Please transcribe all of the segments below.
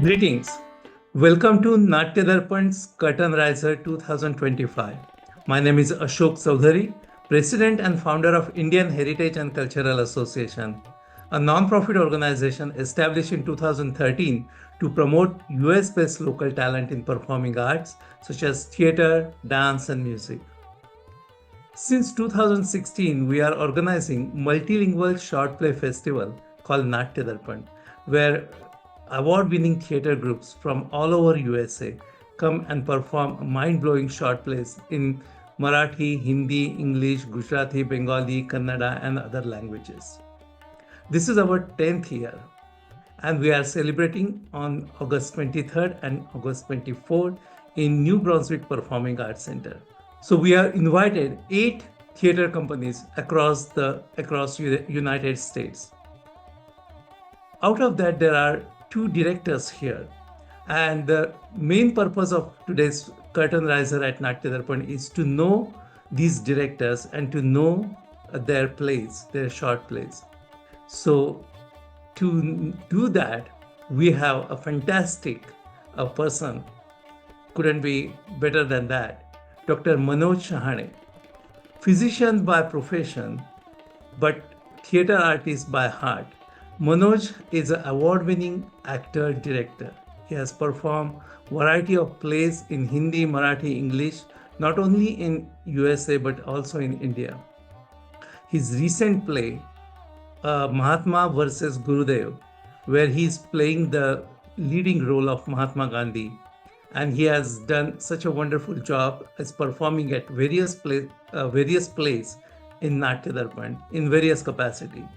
Greetings. Welcome to Natyadarpan's Curtain Riser 2025. My name is Ashok Chaudhary, President and founder of Indian Heritage and Cultural Association, a non-profit organization established in 2013 to promote US-based local talent in performing arts such as theater, dance, and music. Since 2016, we are organizing multilingual short play festival called Natyadarpan, where award-winning theater groups from all over USA come and perform mind-blowing short plays in Marathi, Hindi, English, Gujarati, Bengali, Kannada, and other languages. This is our 10th year, and we are celebrating on August 23rd and August 24th in New Brunswick Performing Arts Center. So we have invited 8 theater companies across United States. Out of that, there are 2 directors here, and the main purpose of today's curtain riser at Natyadarpan is to know these directors and to know their plays, their short plays. So to do that, we have a fantastic person, couldn't be better than that, Dr. Manoj Shahane, physician by profession, but theater artist by heart. Manoj is an award-winning actor-director. He has performed variety of plays in Hindi, Marathi, English, not only in USA but also in India. His recent play, Mahatma versus Gurudev, where he is playing the leading role of Mahatma Gandhi, and he has done such a wonderful job as performing at various plays in Natyadarpan in various capacity.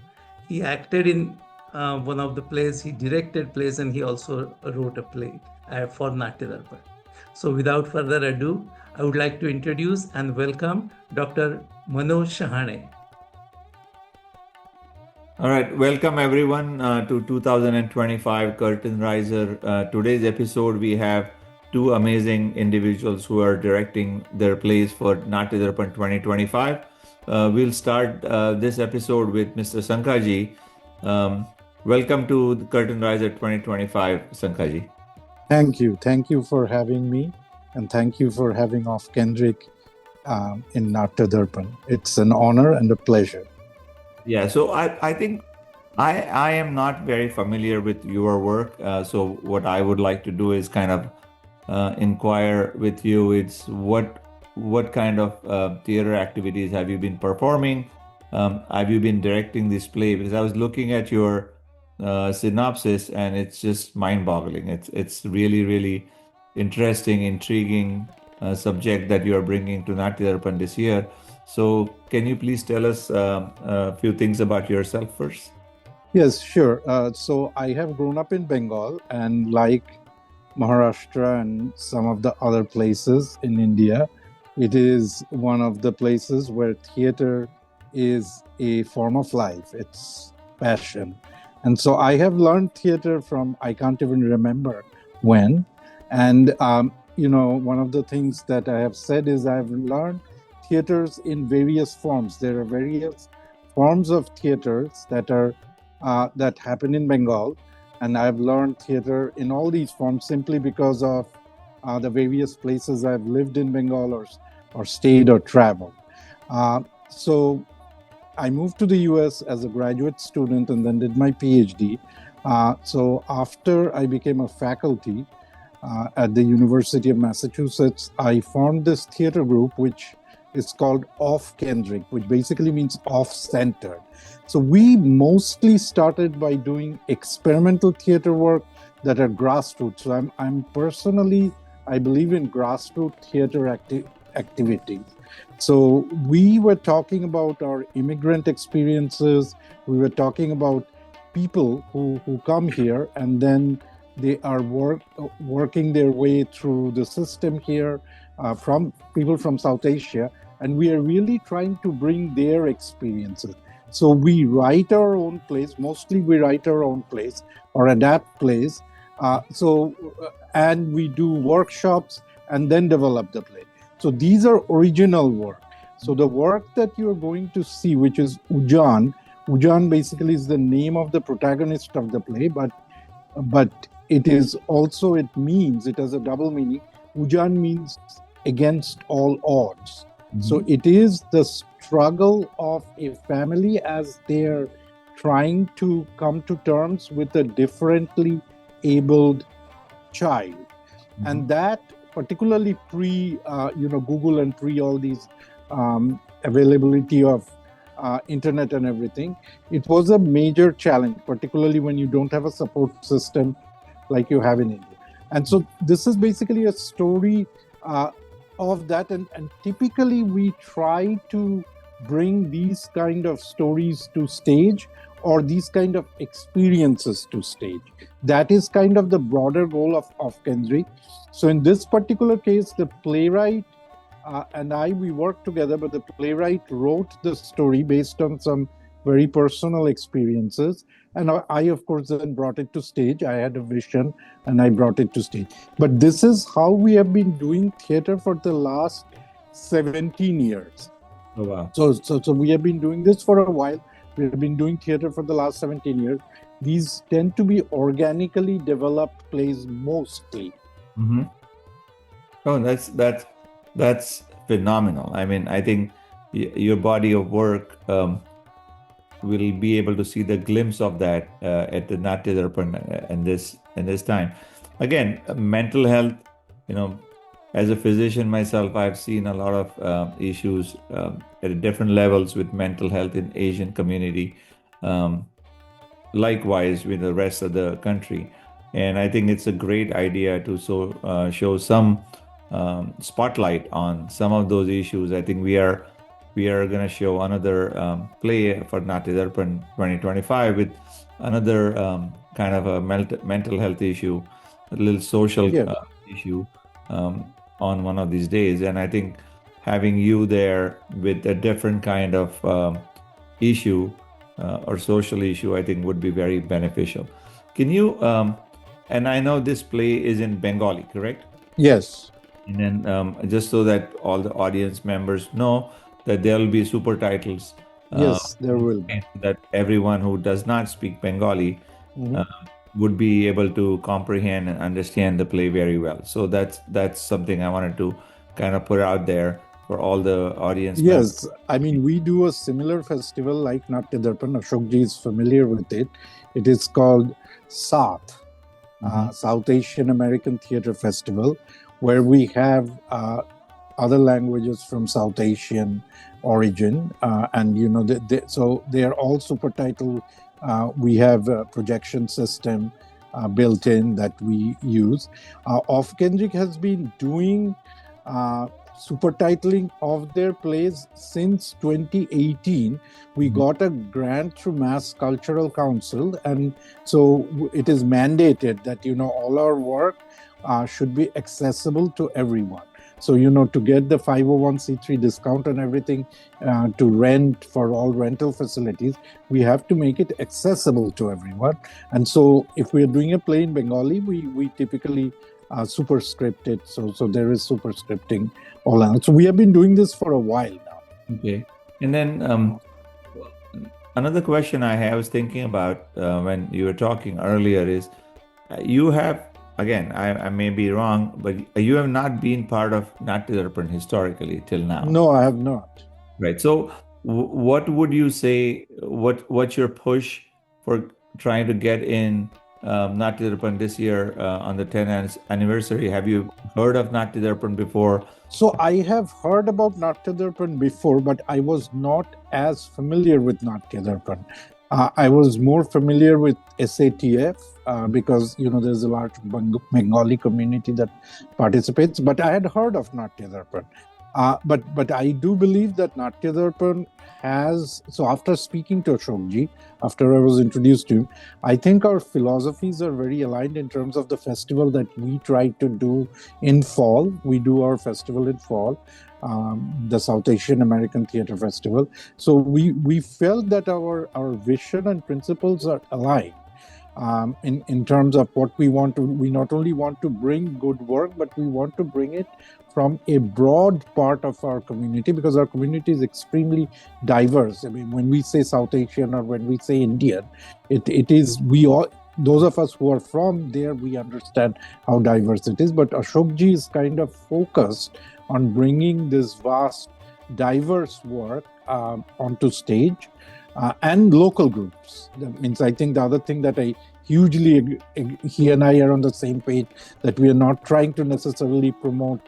He acted in one of the plays, he directed plays, and he also wrote a play for Natyadarpan. So without further ado, I would like to introduce and welcome Dr. Manoj Shahane. All right, welcome everyone to 2025 Curtain Riser. Today's episode, we have 2 amazing individuals who are directing their plays for Natyadarpan 2025. We'll start this episode with Mr. Sankaji. Welcome to the Curtain Riser 2025, Sankaji. Thank you. Thank you for having me, and thank you for having Off Kendrick in Natyadarpan. It's an honor and a pleasure. Yeah, so I think I am not very familiar with your work. So what I would like to do is kind of inquire with you. It's what kind of theater activities have you been performing? Have you been directing this play? Because I was looking at your synopsis and it's just mind-boggling. It's really interesting, intriguing subject that you are bringing to Natyadarpan this year. So can you please tell us a few things about yourself first? Yes, sure. So I have grown up in Bengal, and like Maharashtra and some of the other places in India, it is one of the places where theater is a form of life. It's passion. And so I have learned theater from, I can't even remember when. And, one of the things that I have said is I've learned theaters in various forms. There are various forms of theaters that happen in Bengal, and I've learned theater in all these forms simply because of the various places I've lived in Bengal or stayed or traveled. So I moved to the US as a graduate student and then did my PhD. So after I became a faculty at the University of Massachusetts, I formed this theater group which is called Off Kendrick, which basically means off-centered. So we mostly started by doing experimental theater work that are grassroots. So I'm personally, I believe in grassroots theater activities. So we were talking about our immigrant experiences. We were talking about people who come here and then they are working their way through the system here from people from South Asia. And we are really trying to bring their experiences. So we write our own plays. Mostly we write our own plays or adapt plays. And we do workshops and then develop the play. So these are original work. So the work that you're going to see, which is Ujan basically is the name of the protagonist of the play, but it is also, it has a double meaning. Ujan means against all odds. So it is the struggle of a family as they're trying to come to terms with a differently abled child. And that, particularly pre Google and pre all these availability of internet and everything, it was a major challenge, particularly when you don't have a support system like you have in India. And so this is basically a story of that, and typically we try to bring these kind of stories to stage, or these kind of experiences to stage. That is kind of the broader goal of Kendrick. So in this particular case, the playwright and we worked together, but the playwright wrote the story based on some very personal experiences. And I, of course, then brought it to stage. I had a vision and I brought it to stage. But this is how we have been doing theater for the last 17 years. Oh, wow. So we have been doing this for a while. We have been doing theater for the last 17 years. These tend to be organically developed plays mostly. Mm-hmm. Oh, that's phenomenal. I mean, I think your body of work will be able to see the glimpse of that at the Natyadarpan in this time. Again, mental health. As a physician myself, I've seen a lot of issues at different levels with mental health in Asian community. Likewise with the rest of the country, and I think it's a great idea to show some spotlight on some of those issues. I think we are going to show another play for Natyadarpan 2025 with another kind of a mental health issue, a little social issue on one of these days. And I think having you there with a different kind of issue or social issue, I think would be very beneficial. Can you, and I know this play is in Bengali, correct? Yes. And then just so that all the audience members know that there will be super titles. Yes, there will be. That everyone who does not speak Bengali would be able to comprehend and understand the play very well. So that's something I wanted to kind of put out there for all the audience. Yes, I mean, we do a similar festival like Natyadarpan. Ashokji is familiar with it. It is called SAT, South Asian American Theater Festival, where we have other languages from South Asian origin, and so they are all super titled. We have a projection system built in that we use. Off Kendrick has been doing super titling of their plays since 2018. We got a grant through Mass Cultural Council, and so it is mandated that all our work should be accessible to everyone. So to get the 501c3 discount and everything to rent for all rental facilities, we have to make it accessible to everyone. And so if we are doing a play in Bengali, we typically superscript it. So there is superscripting all around. So we have been doing this for a while now. Okay. And then another question I was thinking about when you were talking earlier is you have, again, I may be wrong, but you have not been part of Natyadarpan historically till now. No, I have not. Right. So what would you say, what's your push for trying to get in Natyadarpan this year on the 10th anniversary? Have you heard of Natyadarpan before? So I have heard about Natyadarpan before, but I was not as familiar with Natyadarpan. I was more familiar with SATF because there's a large Bengali community that participates. But I had heard of Natyadarpan. But I do believe that Natyadarpan has. So after speaking to Ashokji, after I was introduced to him, I think our philosophies are very aligned in terms of the festival that we try to do in fall. We do our festival in fall. The South Asian American Theater Festival. So we felt that our vision and principles are aligned in terms of what we want to. We not only want to bring good work, but we want to bring it from a broad part of our community, because our community is extremely diverse. I mean, when we say South Asian or when we say Indian, it is those of us who are from there, we understand how diverse it is. But Ashokji is kind of focused on bringing this vast, diverse work onto stage and local groups. That means, I think the other thing that I hugely, he and I are on the same page, that we are not trying to necessarily promote,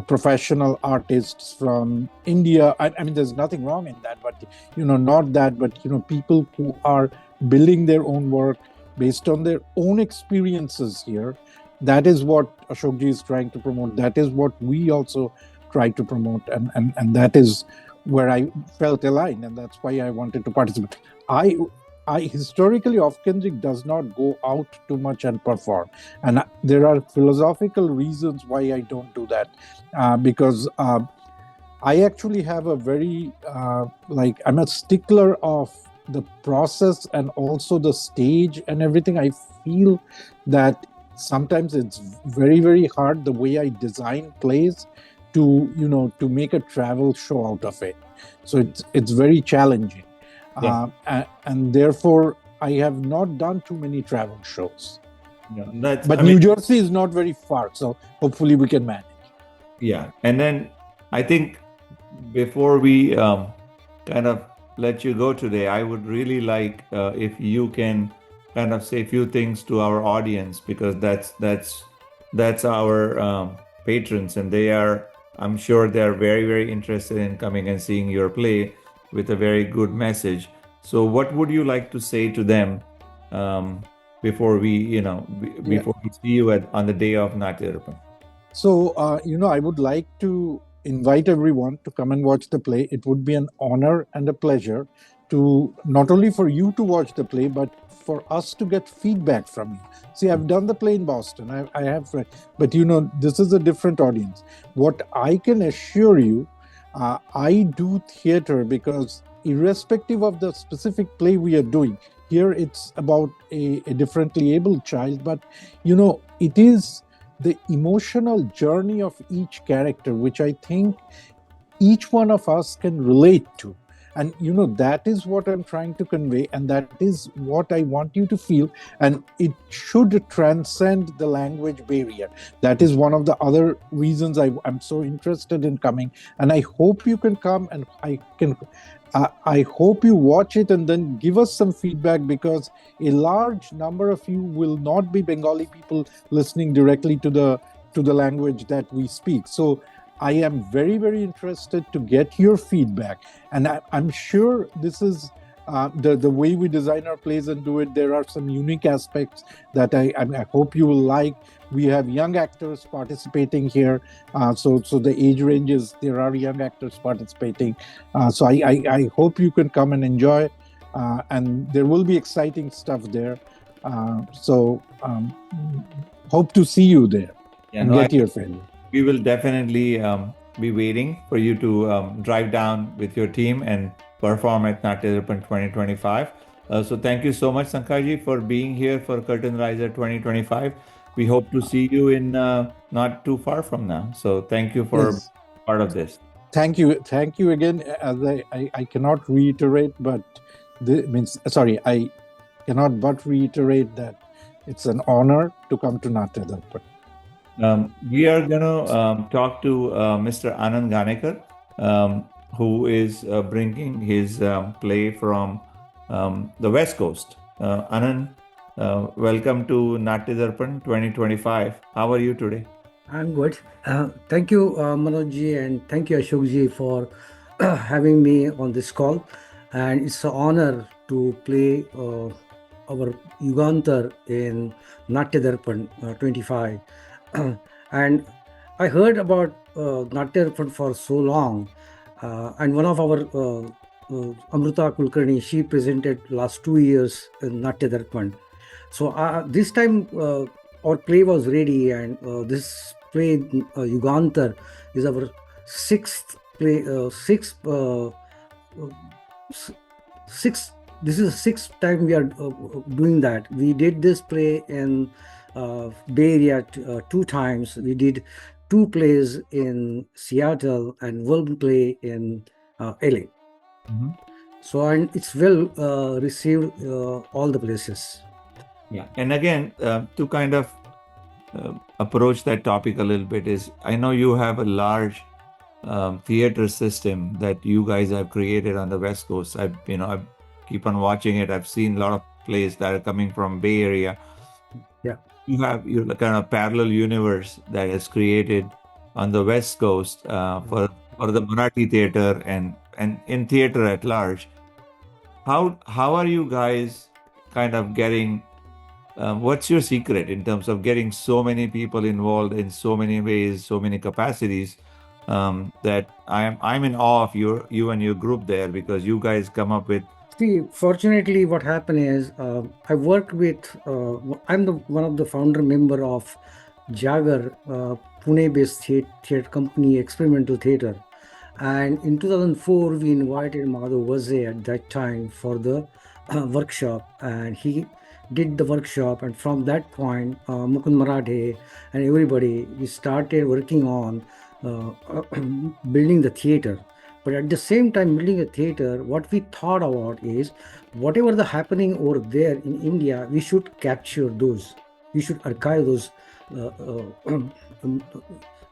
professional artists from India. I mean, there's nothing wrong in that, but not that, but people who are building their own work based on their own experiences here. That is what Ashokji is trying to promote. That is what we also try to promote, and that is where I felt aligned, and that's why I wanted to participate. I historically, Ofkenjik does not go out too much and perform, and there are philosophical reasons why I don't do that, because I actually have a very I'm a stickler of the process and also the stage and everything. I feel that sometimes it's very, very hard the way I design plays to make a travel show out of it. So it's very challenging. Yeah. And therefore I have not done too many travel shows. Yeah, But New Jersey is not very far, so hopefully we can manage. Yeah, and then I think before we kind of let you go today, I would really like if you can kind of say a few things to our audience, because that's our patrons, and I'm sure they are very, very interested in coming and seeing your play with a very good message. So what would you like to say to them before we see you on the day of Natyadarpan? So, I would like to invite everyone to come and watch the play. It would be an honor and a pleasure to not only for you to watch the play, but for us to get feedback from you. See, I've done the play in Boston. I have, but this is a different audience. What I can assure you, I do theater because irrespective of the specific play we are doing, here it's about a differently abled child, but it is the emotional journey of each character, which I think each one of us can relate to. And that is what I'm trying to convey, and that is what I want you to feel, and it should transcend the language barrier. That is one of the other reasons I'm so interested in coming, and I hope you can come, and I hope you watch it and then give us some feedback, because a large number of you will not be Bengali people listening directly to the language that we speak. So I am very, very interested to get your feedback, and I'm sure this is the way we design our plays and do it. There are some unique aspects that I hope you will like. We have young actors participating here, so the age ranges. There are young actors participating, so I hope you can come and enjoy, and there will be exciting stuff there. So hope to see you there and get your feedback. We will definitely be waiting for you to drive down with your team and perform at Natyadarpan 2025. So thank you so much, Sankarji, for being here for Curtain Riser 2025. We hope to see you in not too far from now. So thank you for part of this. Thank you again. As I cannot reiterate, but I cannot but reiterate that it's an honor to come to Natyadarpan. We are going to talk to Mr. Anand Ganekar, who is bringing his play from the West Coast. Anand, welcome to Natyadarpan 2025. How are you today? I'm good. Thank you, Manojji, and thank you, Ashokji, for having me on this call. And it's an honor to play our Yugantar in Natyadarpan 25. And I heard about Natyadarpan for so long, and one of our Amrita Kulkarni, she presented last 2 years in Natyadarpan. So this time our play was ready, and this play Yugantar is our sixth play. This is the sixth time we are doing that. We did this play in Bay Area 2 times. We did 2 plays in Seattle and one play in LA. Mm-hmm. So, and it's well received all the places. Yeah. And again, to kind of approach that topic a little bit is, I know you have a large theater system that you guys have created on the West Coast. I keep on watching it. I've seen a lot of plays that are coming from Bay Area. Yeah. You have your kind of parallel universe that is created on the West Coast for the Marathi theater and in theater at large. How are you guys kind of getting? What's your secret in terms of getting so many people involved in so many ways, so many capacities? That I'm in awe of you and your group there, because you guys come up with. See, fortunately, what happened is I worked with. I'm the one of the founder member of Jagar, Pune-based theatre company, experimental theater. And in 2004, we invited Madhav Vaze at that time for the workshop, and he did the workshop. And from that point, Mukund Marathe and everybody, we started working on building the theater. But at the same time, building a theater, what we thought about is whatever the happening over there in India, we should capture those. We should archive those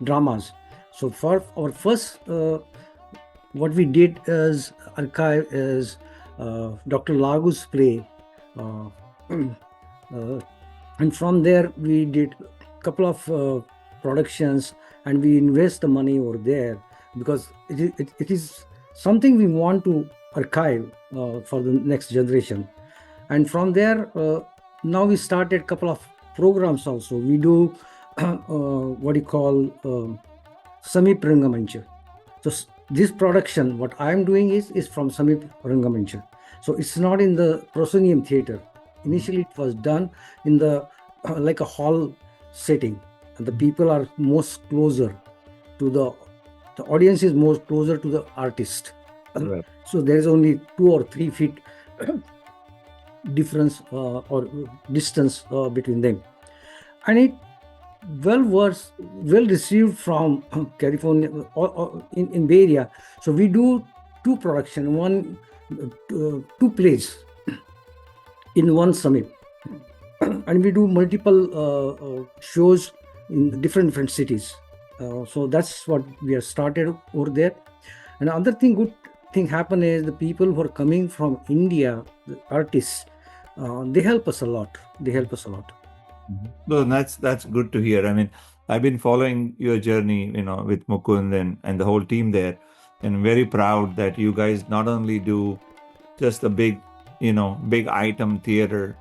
dramas. So for our first, what we did is archive is Dr. Lagu's play, and from there we did a couple of productions, and we invest the money over there because it is something we want to archive for the next generation. And from there, now we started a couple of programs also. We do what you call Samip Rangamancha. So this production, what I am doing is from Samip Rangamancha. So it's not in the proscenium theater. Initially, it was done in the like a hall setting, and the people are most closer to the audience is most closer to the artist. Right. So there is only 2 or 3 feet difference or distance between them, and it was well received from California or in Bay Area. So we do 2 production, 2 plays in one summit, and we do multiple shows in different cities. So that's what we have started over there. And another good thing happen is the people who are coming from India, the artists, they help us a lot. No, that's good to hear. I mean, I've been following your journey, with Mukund and the whole team there, and very proud that you guys not only do just the big item theater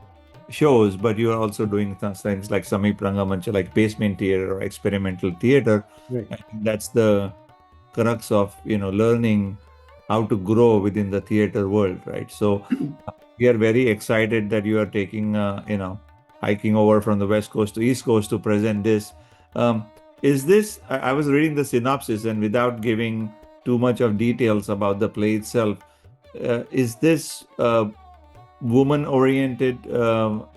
shows, but you are also doing things like Samip Rangamancha, like basement theater or experimental theater. Right. I think that's the crux of learning how to grow within the theater world, right? So we are very excited that you are taking hiking over from the West Coast to East Coast to present this. Is this? I was reading the synopsis, and without giving too much of details about the play itself, is this woman-oriented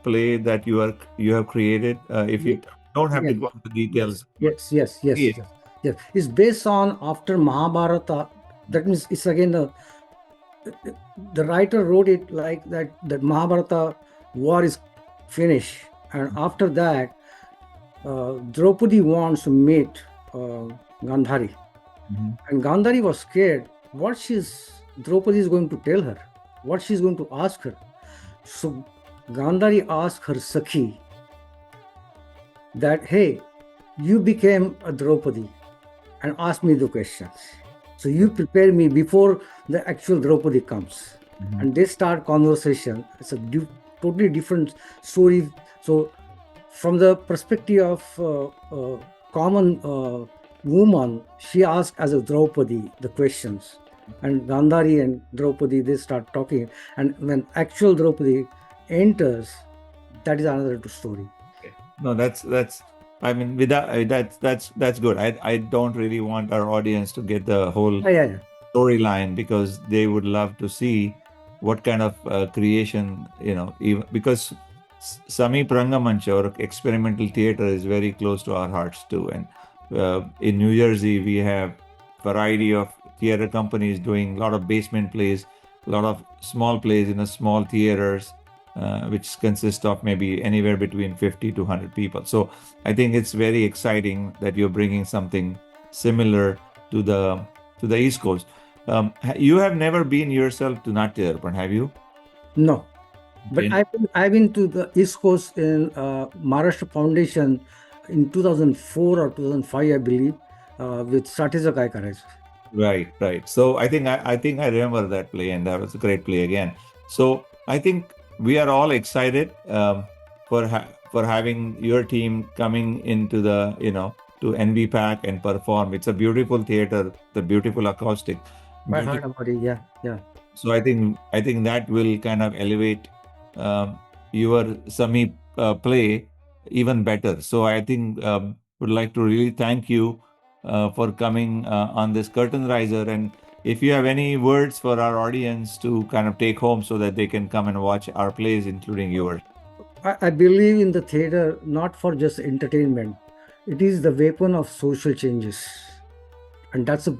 play that you have created? If you don't have to go into details. Yes. It's based on after Mahabharata. That means it's again the writer wrote it like that Mahabharata war is finished, and after that Draupadi wants to meet Gandhari, and Gandhari was scared what Draupadi is going to tell her, what she's going to ask her. So Gandhari asked her Sakhi that, hey, you became a Draupadi and asked me the questions. So you prepare me before the actual Draupadi comes. And they start conversation. It's a totally different story. So from the perspective of common woman, she asks as a Draupadi the questions. And Gandhari and Draupadi, they start talking. And when actual Draupadi enters, that is another story. No, that's I mean, that's good. I don't really want our audience to get the whole storyline, because they would love to see what kind of creation, even because Samip Rangamancha or experimental theater is very close to our hearts too. And in New Jersey, we have variety of theater companies doing a lot of basement plays. a lot of small plays in a small theaters, which consist of maybe anywhere between 50 to 100 people. So I think it's very exciting that you're bringing something similar to the East Coast. You have never been yourself to Natyadarpan, have you? No, but Okay. I've been to the East Coast in Maharashtra Foundation in 2004 or 2005, I believe, with Satyajit Kai Karaj. Right. So I think I remember that play, and that was a great play again. So I think we are all excited for having your team coming into the to NB Pack and perform. It's a beautiful theater, the beautiful acoustic, I heard beautiful. about it. Yeah. So I think that will kind of elevate your Sami play even better. So I think would like to really thank you for coming on this curtain riser. And if you have any words for our audience to kind of take home so that they can come and watch our plays, including yours. I believe in the theater not for just entertainment. It is the weapon of social changes. And that's a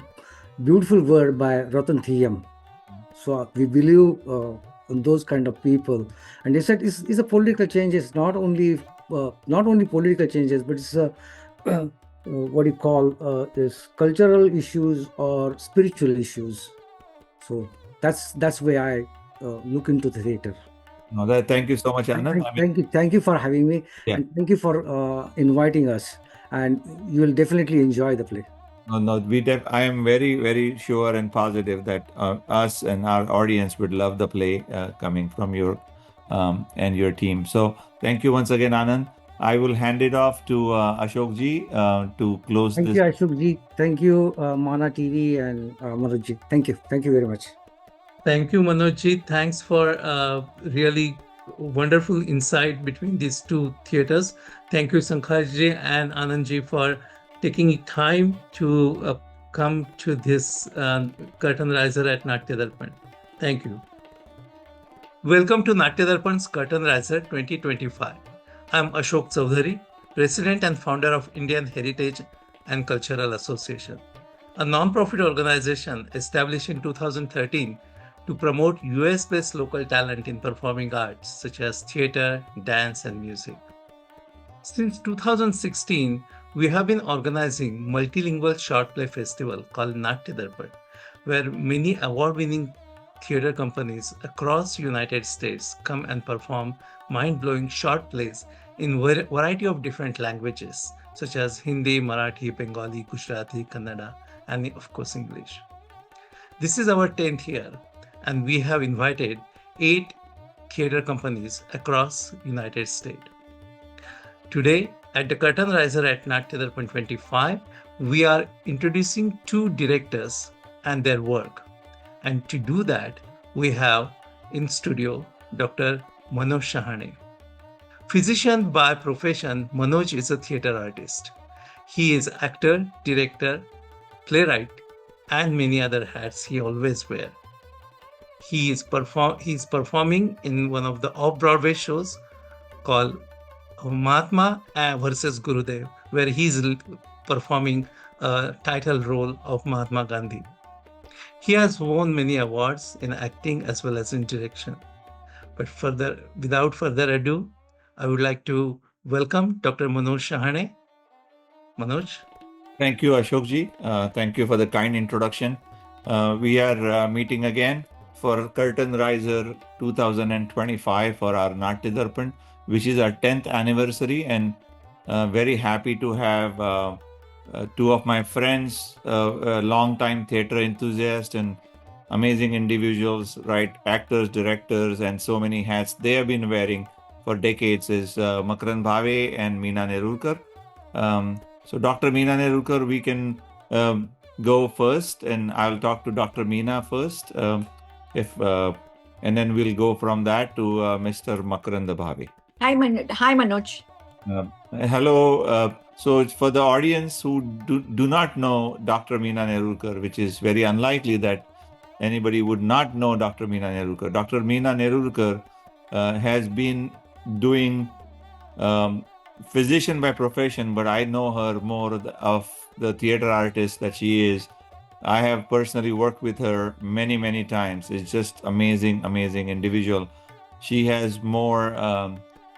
beautiful word by Ratan Thiyam. So we believe in those kind of people. And they said it's a political changes, not only political changes, but it's a what you call is cultural issues or spiritual issues. So that's where I look into the theater. No, thank you so much, Anand. I mean, Thank you for having me, yeah. and thank you for inviting us. And you will definitely enjoy the play. No, I am very, very sure and positive that us and our audience would love the play coming from your and your team. So thank you once again, Anand. I will hand it off to Ashok ji to close Thank this. you, Ashok ji. Thank you, Mana TV and Manoj ji. Thank you. Thank you very much. Thank you, Manojji. Thanks for really wonderful insight between these two theaters. Thank you, Sankhajji and Anandji, for taking time to come to this curtain riser at Natyadarpan. Thank you. Welcome to Natyadarpan's Curtain Riser 2025. I'm Ashok Chaudhary, President and founder of Indian Heritage and Cultural Association, a non-profit organization established in 2013 to promote US-based local talent in performing arts such as theater, dance, and music. Since 2016, we have been organizing multilingual short play festival called Natyadarpan, where many award-winning theater companies across United States come and perform mind-blowing short plays in variety of different languages such as Hindi, Marathi, Bengali, Gujarati, Kannada, and of course English. This is our 10th year, and we have invited 8 theater companies across United States. Today, at the Curtain Riser at Natyadarpan 25, we are introducing 2 directors and their work. And to do that, we have in studio Dr. Manoj Shahane. Physician by profession, Manoj is a theater artist. He is actor, director, playwright, and many other hats he always wears. He is performing in one of the off-Broadway shows called Mahatma versus Gurudev, where he is performing a title role of Mahatma Gandhi. He has won many awards in acting as well as in direction. But without further ado, I would like to welcome Dr. Manoj Shahane. Manoj. Thank you, Ashok ji. Thank you for the kind introduction. We are meeting again for Curtain Riser 2025 for our Natyadarpan, which is our 10th anniversary, and very happy to have 2 of my friends, long-time theater enthusiasts and amazing individuals, right? Actors, directors, and so many hats they have been wearing for decades is Makarand Bhave and Meena Nerurkar. So Dr. Meena Nerurkar, we can go first, and I'll talk to Dr. Meena first, and then we'll go from that to Mr. Makarand Bhave. Hi, Manoj. Hello. So for the audience who do not know Dr. Meena Nerurkar, which is very unlikely that anybody would not know Dr. Meena Nerurkar. Dr. Meena Nerurkar has been doing physician by profession, but I know her more of the theater artist that she is I have personally worked with her many, many times. It's just amazing, amazing individual. She has more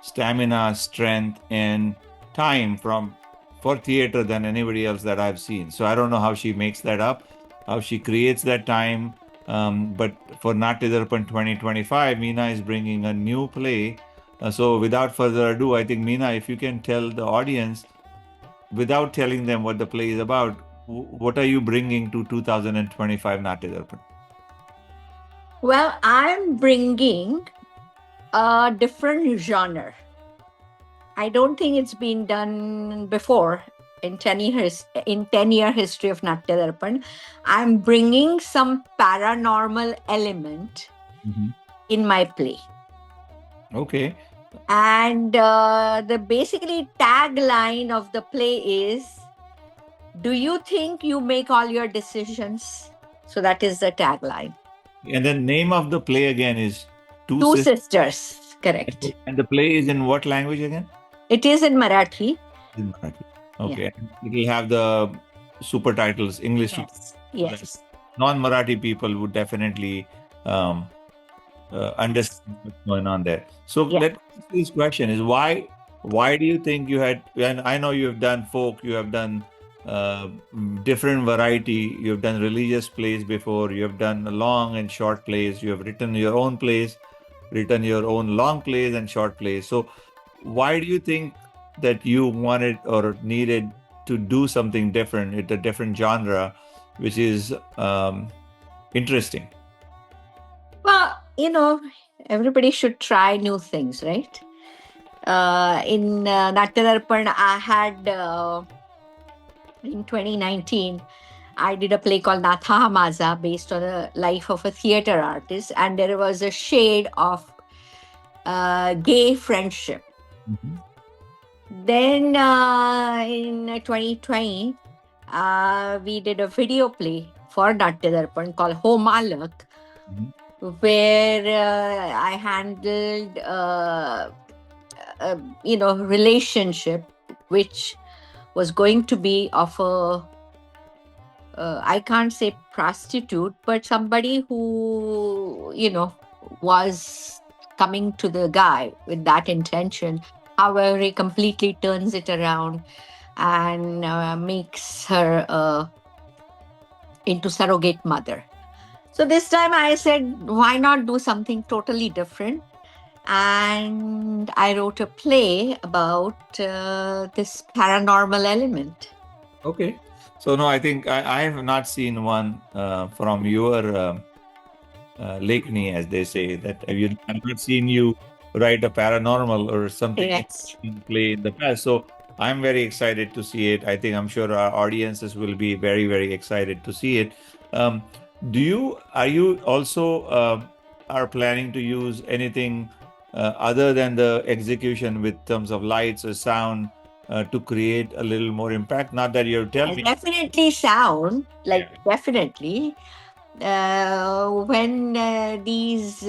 stamina, strength, and time for theater than anybody else that I've seen. So I don't know how she makes that up, how she creates that time. But for Natyadarpan 2025, Meena is bringing a new play. So without further ado, I think Meena, if you can tell the audience, without telling them what the play is about, what are you bringing to 2025 Natyadarpan? Well, I'm bringing a different genre. I don't think it's been done before in 10-year history of Natyadarpan. I'm bringing some paranormal element in my play. Okay. And the basically tagline of the play is, do you think you make all your decisions? So that is the tagline. And the name of the play again is Two Sisters, correct. And the play is in what language again? It is in Marathi. In Marathi. Okay. It will have the super titles, English. Yes. Non-Marathi people would definitely understand what's going on there. So let's ask this question is why do you think you had, and I know you have done folk, you have done different variety, you've done religious plays before, you have done long and short plays, you have written your own plays, written your own long plays and short plays. So why do you think that you wanted or needed to do something different with a different genre, which is interesting? Well, everybody should try new things, right? In Natyadarpan, I had in 2019, I did a play called Natha Maza based on the life of a theater artist, and there was a shade of gay friendship. Then in 2020, we did a video play for Natyadarpan called Ho Malak, where I handled relationship which was going to be of a I can't say prostitute, but somebody who was coming to the guy with that intention. However, he completely turns it around and makes her into surrogate mother. So this time I said, why not do something totally different? And I wrote a play about this paranormal element. Okay. So no, I think I have not seen one from your Lekni, as they say, that I've not seen you write a paranormal or something play in the past. So I'm very excited to see it. I'm sure our audiences will be very, very excited to see it. Are you also are planning to use anything other than the execution with terms of lights or sound to create a little more impact? Not that you're telling me. Definitely sound, definitely. When these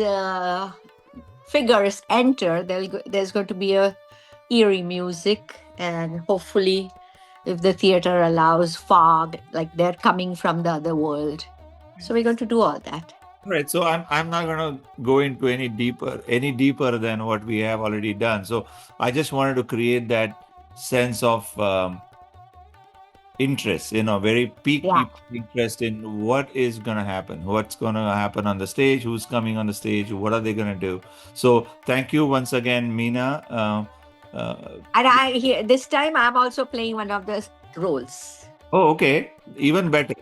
figures enter, there's going to be a eerie music, and hopefully, if the theater allows, fog, like they're coming from the other world. So we're going to do all that. Right. So I'm not going to go into any deeper than what we have already done. So I just wanted to create that sense of interest, very peak interest in what is going to happen, what's going to happen on the stage, who's coming on the stage, what are they going to do. So thank you once again, Meena. And this time I'm also playing one of the roles. Oh, okay. Even better.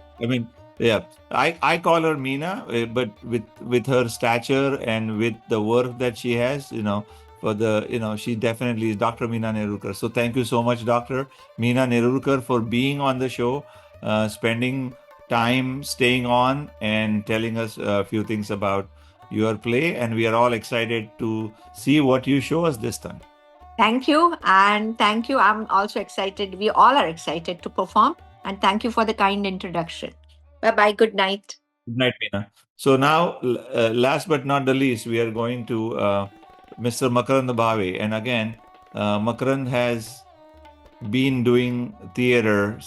Yeah, I call her Meena, but with her stature and with the work that she has, she definitely is Dr. Meena Nerurkar. So thank you so much, Dr. Meena Nerurkar, for being on the show, spending time, staying on, and telling us a few things about your play. And we are all excited to see what you show us this time. Thank you. And thank you. I'm also excited. We all are excited to perform. And thank you for the kind introduction. Bye-bye. Good night. Good night, Meena. So now, last but not the least, we are going to Mr. Makarand Bhave. And again, Makarand has been doing theater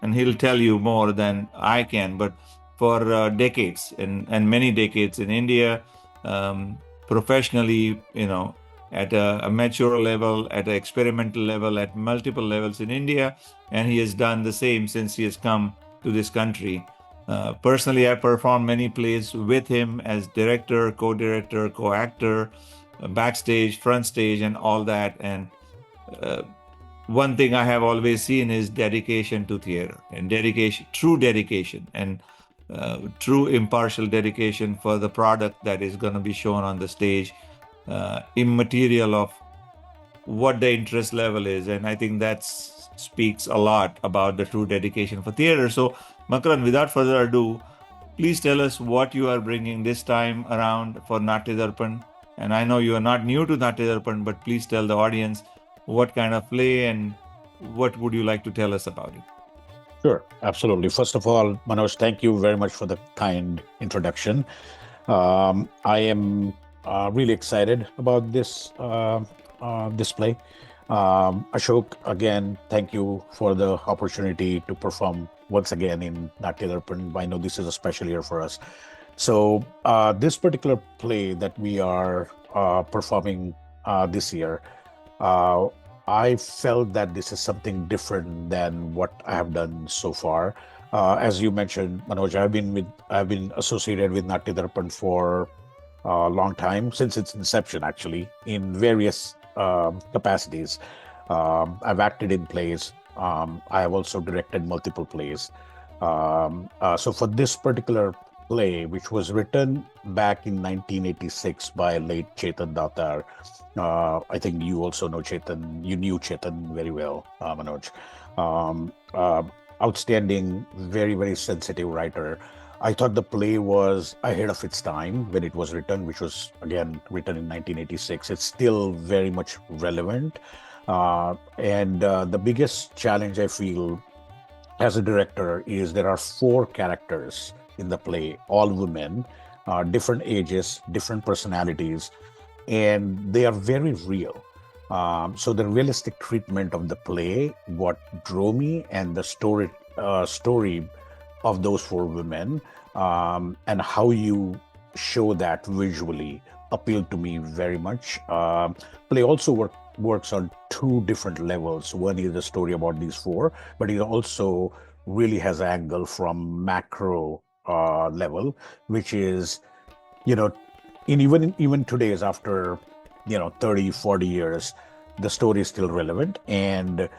and he'll tell you more than I can, but for decades and many decades in India, professionally, at a mature level, at an experimental level, at multiple levels in India, and he has done the same since he has come to this country. Personally, I performed many plays with him as director, co-director, co-actor, backstage, front stage, and all that. And one thing I have always seen is dedication to theater, and true dedication, and true impartial dedication for the product that is going to be shown on the stage, immaterial of what the interest level is. And I think that speaks a lot about the true dedication for theater. So, Makaran, without further ado, please tell us what you are bringing this time around for Natyadarpan. And I know you are not new to Natyadarpan, but please tell the audience what kind of play and what would you like to tell us about it? Sure, absolutely. First of all, Manoj, thank you very much for the kind introduction. I am really excited about this display. Ashok, again, thank you for the opportunity to perform once again in Natyadarpan. I know this is a special year for us. So this particular play that we are performing this year, I felt that this is something different than what I have done so far. As you mentioned, Manoj, I've been associated with Natyadarpan for a long time, since its inception, actually, in various capacities. I've acted in plays. I have also directed multiple plays. So for this particular play, which was written back in 1986 by late Chetan Datar, I think you also know Chetan. You knew Chetan very well, Manoj. Outstanding, very, very sensitive writer. I thought the play was ahead of its time when it was written, which was, again, written in 1986. It's still very much relevant. And the biggest challenge I feel as a director is there are 4 characters in the play, all women, different ages, different personalities, and they are very real. So the realistic treatment of the play, what drew me, and the story of those 4 women, and how you show that visually appealed to me very much. Play also works on 2 different levels. One is the story about these 4, but it also really has an angle from macro level, which is, even today's, after 30, 40 years, the story is still relevant. And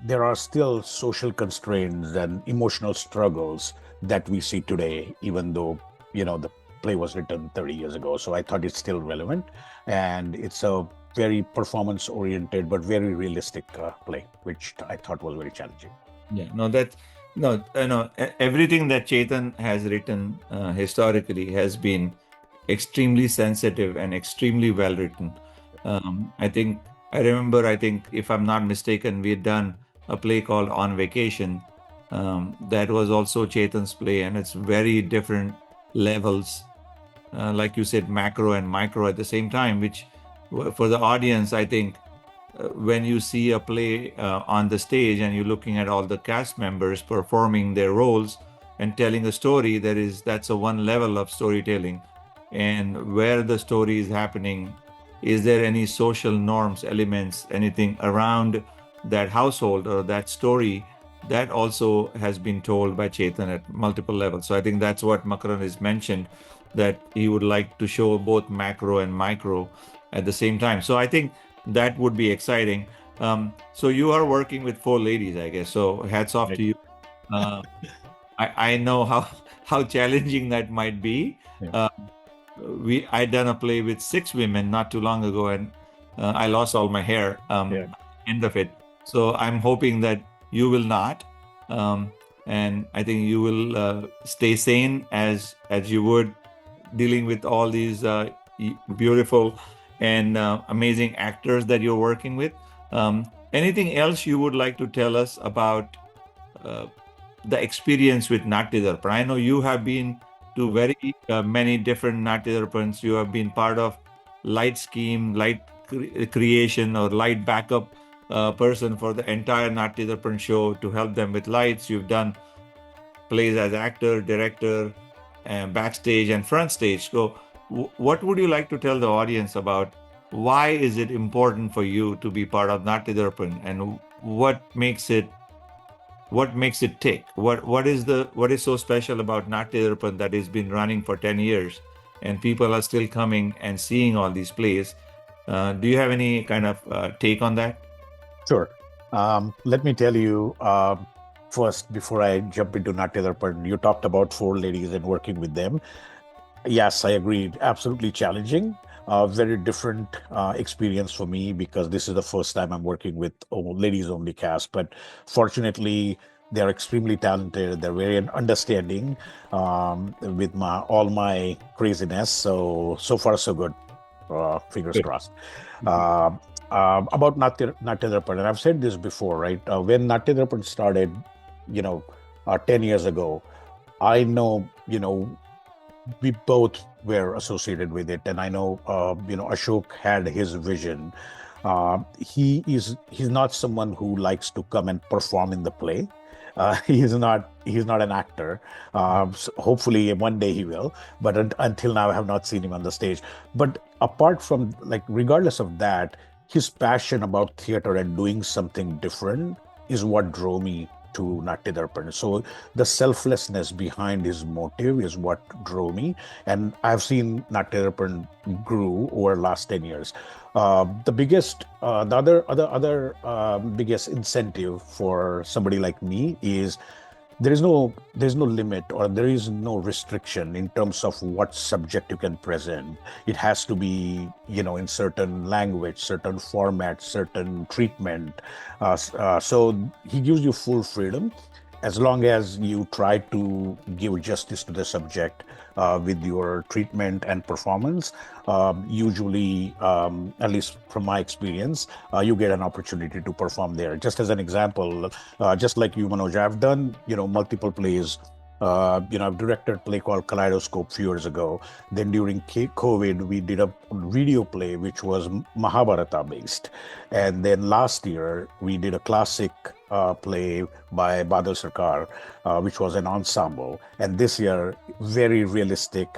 there are still social constraints and emotional struggles that we see today, even though the play was written 30 years ago. So I thought it's still relevant, and it's a very performance oriented but very realistic play, which I thought was very challenging. Everything that Chetan has written historically has been extremely sensitive and extremely well written. I remember, if I'm not mistaken, we had done a play called On Vacation. That was also Chetan's play, and it's very different levels, like you said, macro and micro at the same time, which for the audience, I think, when you see a play on the stage and you're looking at all the cast members performing their roles and telling a story, that's a one level of storytelling. And where the story is happening, is there any social norms, elements, anything around that household or that story that also has been told by Chetan at multiple levels. So I think that's what Makaran has mentioned, that he would like to show both macro and micro at the same time. So I think that would be exciting. So you are working with 4 ladies, I guess. So hats off to you. I know how challenging that might be. Yeah. I done a play with 6 women not too long ago, and I lost all my hair end of it. So I'm hoping that you will not, and I think you will stay sane as you would, dealing with all these beautiful and amazing actors that you're working with. Anything else you would like to tell us about the experience with Natyadarpan? I know you have been to very many different Natyadarpans. You have been part of light scheme, light creation, or light backup person for the entire Natyadarpan show to help them with lights. You've done plays as actor, director, and backstage and front stage. So what would you like to tell the audience about why is it important for you to be part of Natyadarpan, and what makes it tick? What is so special about Natyadarpan that has been running for 10 years and people are still coming and seeing all these plays? Do you have any kind of take on that? Sure. Let me tell you first, before I jump into Natyadarpan, you talked about four ladies and working with them. Yes, I agreed. Absolutely challenging. Very different experience for me because this is the first time I'm working with ladies only cast. But fortunately, they're extremely talented. They're very understanding with all my craziness. So far, so good. Fingers Good. crossed. About Natyadarpan, and I've said this before, right? When Natyadarpan started, 10 years ago, I know, we both were associated with it, and I know, Ashok had his vision. He's not someone who likes to come and perform in the play. He's not an actor. So hopefully one day he will, but until now I have not seen him on the stage. But apart from, regardless of that, his passion about theater and doing something different is what drove me to Natyadarpan. So the selflessness behind his motive is what drove me, and I've seen Natyadarpan grew over the last 10 years. The other biggest incentive for somebody like me is there's no limit, or there is no restriction in terms of what subject you can present. It has to be, in certain language, certain format, certain treatment. So he gives you full freedom as long as you try to give justice to the subject with your treatment and performance. Usually, at least from my experience, you get an opportunity to perform there. Just as an example, just like you, Manoj, I've done, multiple plays. I've directed a play called Kaleidoscope a few years ago. Then during COVID, we did a video play which was Mahabharata based. And then last year, we did a classic play by Badal Sarkar, which was an ensemble. And this year, very realistic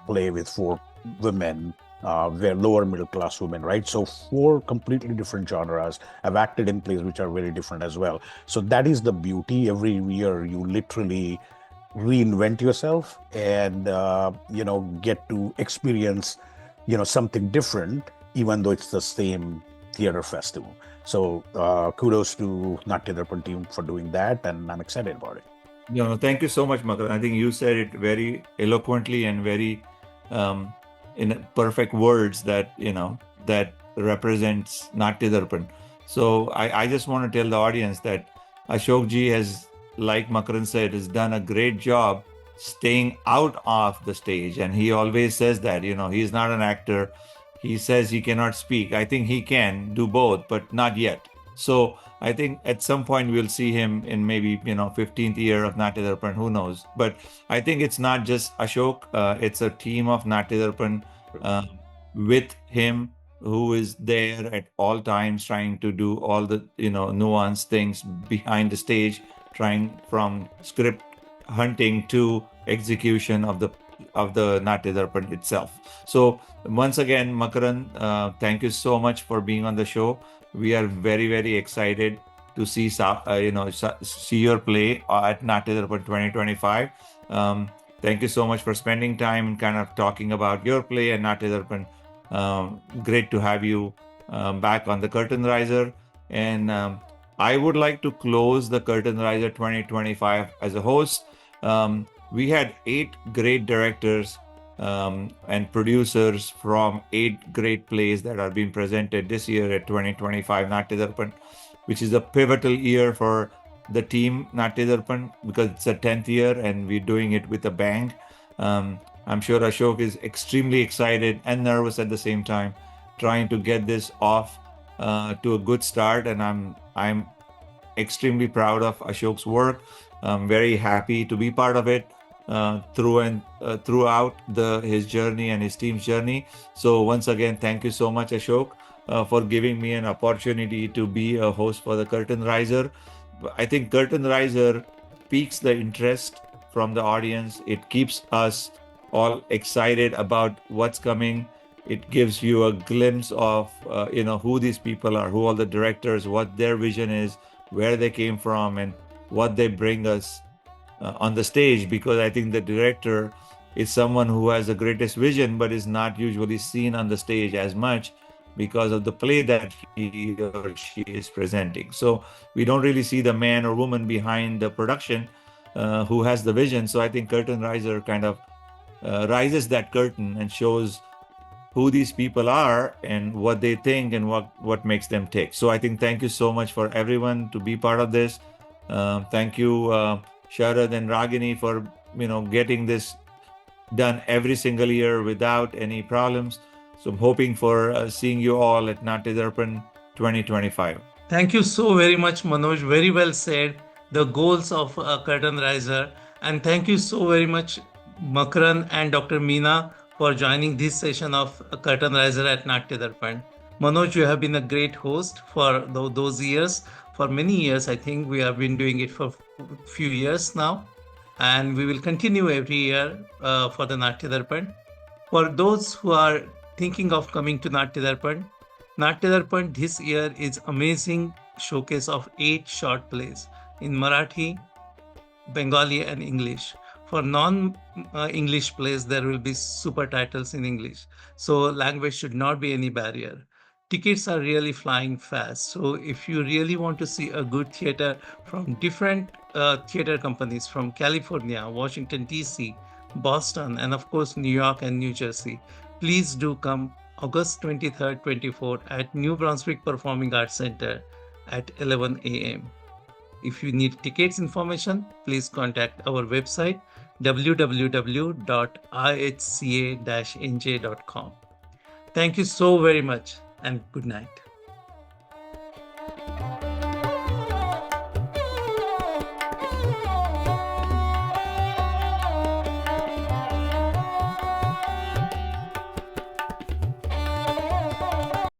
play with four women, they're lower middle class women, right? So four completely different genres. I've acted in plays which are very different as well. So that is the beauty. Every year, you literally reinvent yourself and get to experience something different, even though it's the same theater festival. So kudos to Natyadarpan team for doing that, and I'm excited about it. Thank you so much, Makaran. I think you said it very eloquently and very in perfect words that that represents Natyadarpan. So I just want to tell the audience that Ashok ji has, like Makaran said, has done a great job staying out of the stage. And he always says that, he's not an actor. He says he cannot speak. I think he can do both, but not yet. So I think at some point we'll see him in maybe, 15th year of Natyadarpan, who knows. But I think it's not just Ashok. It's a team of Natyadarpan with him, who is there at all times trying to do all the, nuanced things behind the stage, trying from script hunting to execution of the Natyadarpan itself. So once again, Makaran, thank you so much for being on the show. We are very, very excited to see your play at Natyadarpan 2025. Thank you so much for spending time and kind of talking about your play and Natyadarpan. Great to have you back on the Curtain Riser. And I would like to close the Curtain Riser 2025 as a host. We had 8 great directors and producers from 8 great plays that are being presented this year at 2025 Natyadarpan, which is a pivotal year for the team Natyadarpan because it's a 10th year and we're doing it with a bang. I'm sure Ashok is extremely excited and nervous at the same time, trying to get this off to a good start. And I'm extremely proud of Ashok's work. I'm very happy to be part of it throughout his journey and his team's journey. So once again, thank you so much, Ashok. for giving me an opportunity to be a host for the Curtain Riser. I think Curtain Riser piques the interest from the audience. It keeps us all excited about what's coming. It gives you a glimpse of who these people are, who all the directors, what their vision is, where they came from, and what they bring us on the stage. Because I think the director is someone who has the greatest vision, but is not usually seen on the stage as much because of the play that he or she is presenting. So we don't really see the man or woman behind the production who has the vision. So I think Curtain Riser kind of rises that curtain and shows who these people are and what they think and what makes them tick. So I think thank you so much for everyone to be part of this. Thank you, Sharad and Ragini, for getting this done every single year without any problems. So I'm hoping for seeing you all at Natyadarpan 2025. Thank you so very much, Manoj. Very well said. The goals of Curtain Riser. And thank you so very much, Makaran and Dr. Meena, for joining this session of Curtain Riser at Natyadarpan. Manoj, you have been a great host for those years. For many years, I think we have been doing it for a few years now. And we will continue every year for the Natyadarpan. For those who are thinking of coming to Natyadarpan this year is amazing showcase of 8 short plays in Marathi, Bengali and English. For non-English plays, there will be super titles in English. So language should not be any barrier. Tickets are really flying fast. So if you really want to see a good theater from different theater companies from California, Washington, DC, Boston, and of course, New York and New Jersey, please do come August 23rd, 24th at New Brunswick Performing Arts Center at 11 a.m. If you need tickets information, please contact our website www.ihca-nj.com. Thank you so very much and good night.